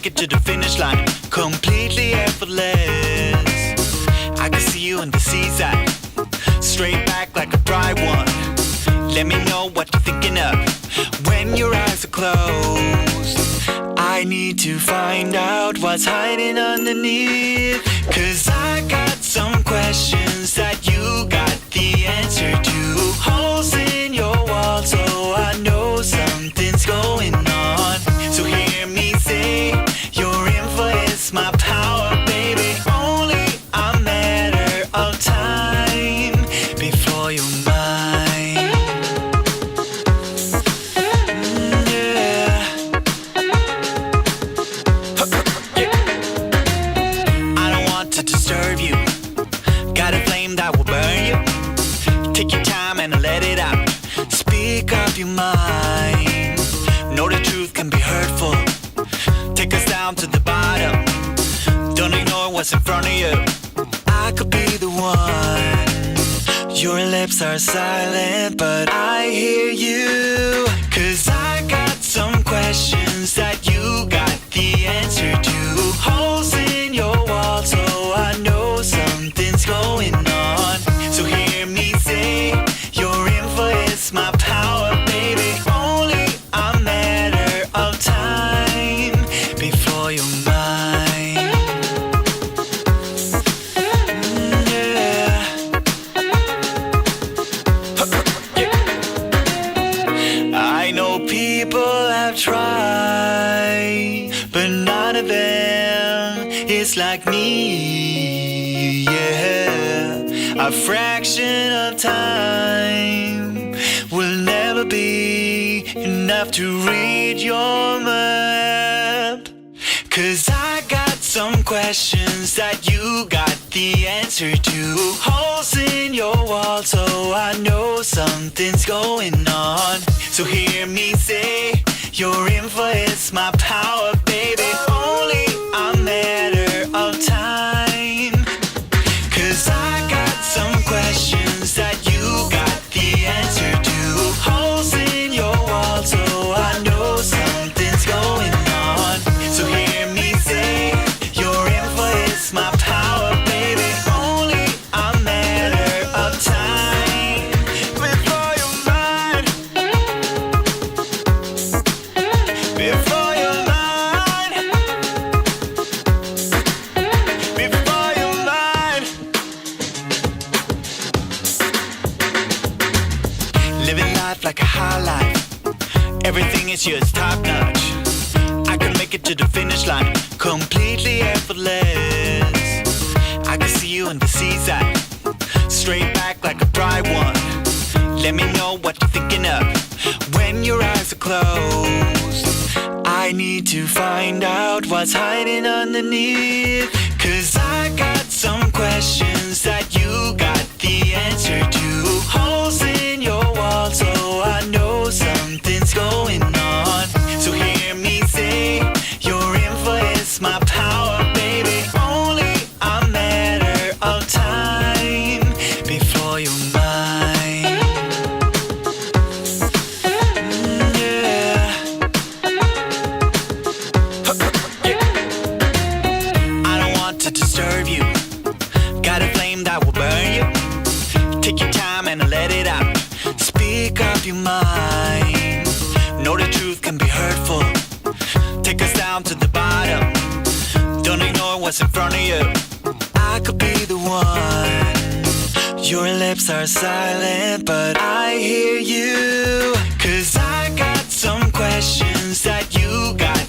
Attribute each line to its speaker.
Speaker 1: make it to the finish line, completely effortless. I can see you in the seaside, straight back like a bright one. Let me know what you're thinking of when your eyes are closed. I need to find out what's hiding underneath, 'cause I got some questions that you got the answer to. Holes in your wall, so I know something's going on. So hear me say, your info is my power, baby. Only a matter of time before you're mine. Yeah. I don't want to disturb you. Got a flame that will burn you. Take your time and let it out. Speak up your mind. Know the truth can be hurtful. Take us down to the bottom. Don't ignore what's in front of you. I could be the one. Your lips are silent, but I hear you. 'Cause I got some questions that you got the answer to. Holes in your wall, so I know something's going on. So hear me say, your info is my power, baby. Only a matter of time before you're mine. Yeah. I know people have tried, but none of them is like me. Yeah, a fraction of time will never be enough to read your map. 'Cause I got some questions that you got the answer to. Holes in your wall, so I know something's going on. So hear me say, your info is my power, baby. Only a matter of time. 'Cause I got some questions that you got the answer to. Holes in your wall, so I know something's going on. So hear me say, your info is my power, baby. Only a matter of time before you're mine. Before you're mine. Before you're mine. Living life like a high life. Everything is yours, top notch. I can make it to the finish line, completely effortless. I can see you in the seaside, straight back like a bright one. Let me know what you're thinking of when your eyes are closed. I need to find out what's hiding underneath, 'cause I got some questions that you got the answer to. Holes in your wall, so I know something's going on. So hear me say, your info is my power, baby. Only a matter of time before you're mine. Yeah. I don't want to disturb you. Got a flame that will burn you. Take your time and let it out. Speak up your mind. Know the truth can be hurtful. Take us down to the bottom. Don't ignore what's in front of you. I could be the one. Your lips are silent, but I hear you. 'Cause I got some questions that you got